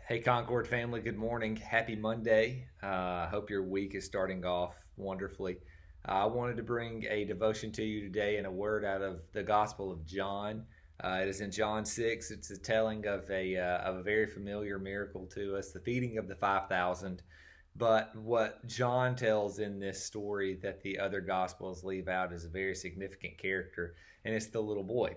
Hey, Concord family, good morning. Happy Monday. Hope your week is starting off wonderfully. I wanted to bring a devotion to you today and a word out of the Gospel of John. It is in John 6. It's a telling of a very familiar miracle to us, the feeding of the 5,000. But what John tells in this story that the other Gospels leave out is a very significant character, and it's the little boy.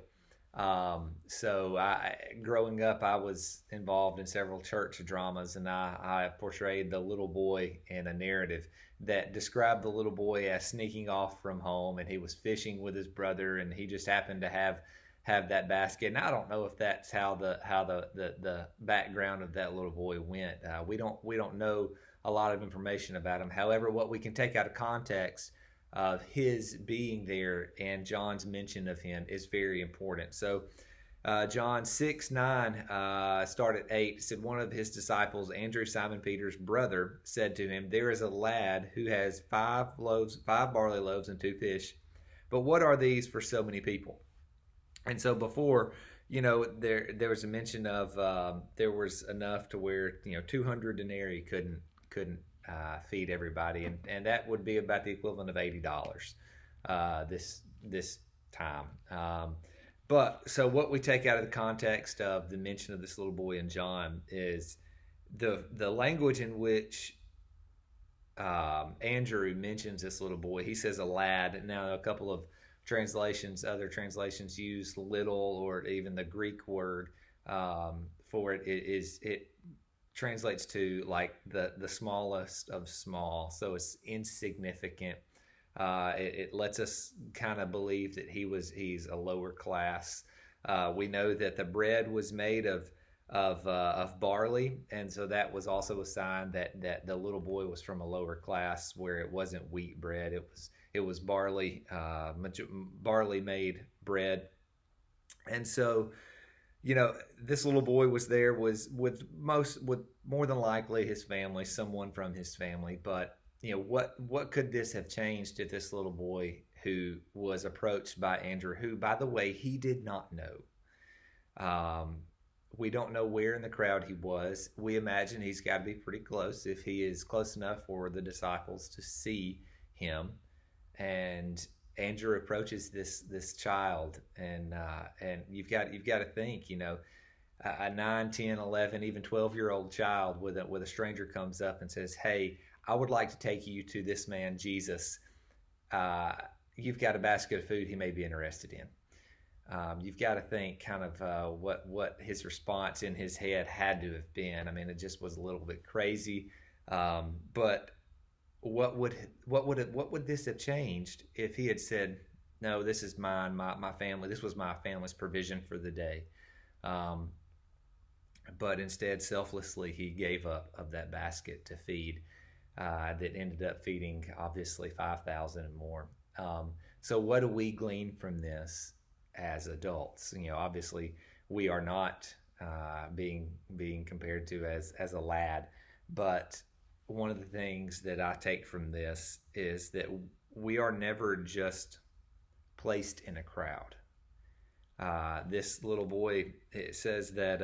Growing up, I was involved in several church dramas, and I portrayed the little boy in a narrative that described the little boy as sneaking off from home, and he was fishing with his brother, and he just happened to have that basket. And I don't know if that's how the background of that little boy went. We don't know a lot of information about him. However, what we can take out of context of his being there and John's mention of him is very important. So, John 6 9, start at 8, said, one of his disciples, Andrew, Simon Peter's brother, said to him, there is a lad who has five barley loaves and two fish. But what are these for so many people? And so before, there was a mention of there was enough to where 200 denarii couldn't feed everybody, and that would be about the equivalent of $80 this time. But so what we take out of the context of the mention of this little boy in John is the language in which Andrew mentions this little boy. He says a lad. Now a couple of other translations use little, or even the Greek word for it translates to like the smallest of small, so it's insignificant. It lets us kind of believe that he's a lower class. We know that the bread was made of barley, and so that was also a sign that the little boy was from a lower class, where it wasn't wheat bread. It was barley made bread. And so this little boy was there, was with more than likely his family, someone from his family. But what could this have changed if this little boy, who was approached by Andrew, who, by the way, he did not know. We don't know where in the crowd he was. We imagine he's got to be pretty close, if he is close enough for the disciples to see him. And Andrew approaches this child, and you've got to think, a 9, 10, 11, even 12-year-old child with a stranger comes up and says, "Hey, I would like to take you to this man Jesus. You've got a basket of food he may be interested in." You've got to think kind of what his response in his head had to have been. I mean, it just was a little bit crazy, but what would this have changed if he had said, "No, this is mine, my family. This was my family's provision for the day." But instead, selflessly, he gave up of that basket to feed, that ended up feeding, obviously, 5,000 and more. So what do we glean from this as adults? Obviously, we are not being compared to as a lad, but one of the things that I take from this is that we are never just placed in a crowd. This little boy, it says that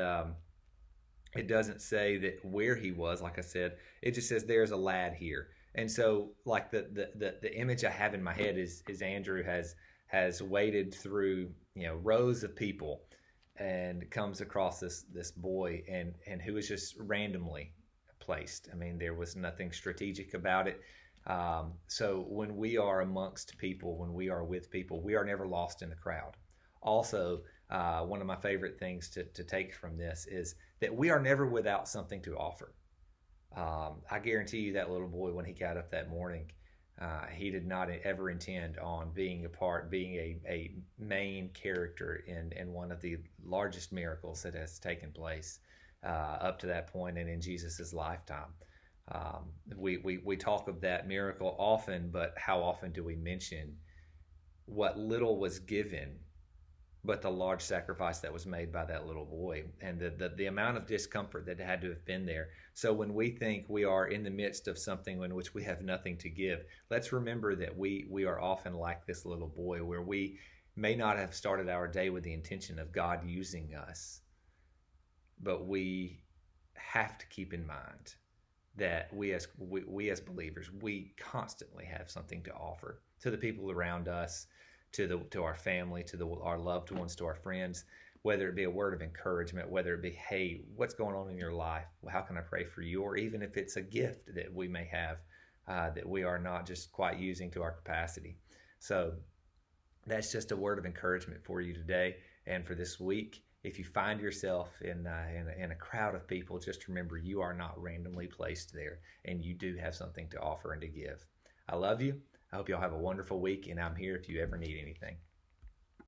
it doesn't say that where he was. Like I said, it just says there's a lad here. And so, like the image I have in my head is Andrew has waded through rows of people and comes across this boy, and who is just randomly placed. I mean, there was nothing strategic about it. So when we are amongst people, when we are with people, we are never lost in the crowd. Also, one of my favorite things to take from this is that we are never without something to offer. I guarantee you that little boy, when he got up that morning, he did not ever intend on being a main character in one of the largest miracles that has taken place up to that point and in Jesus's lifetime. We talk of that miracle often, but how often do we mention what little was given, but the large sacrifice that was made by that little boy, and the amount of discomfort that had to have been there. So when we think we are in the midst of something in which we have nothing to give, let's remember that we are often like this little boy, where we may not have started our day with the intention of God using us, but we have to keep in mind that we as believers, we constantly have something to offer to the people around us, to our family, our loved ones, to our friends, whether it be a word of encouragement, whether it be, hey, what's going on in your life? How can I pray for you? Or even if it's a gift that we may have that we are not just quite using to our capacity. So that's just a word of encouragement for you today and for this week. If you find yourself in a crowd of people, just remember you are not randomly placed there, and you do have something to offer and to give. I love you. I hope y'all have a wonderful week, and I'm here if you ever need anything.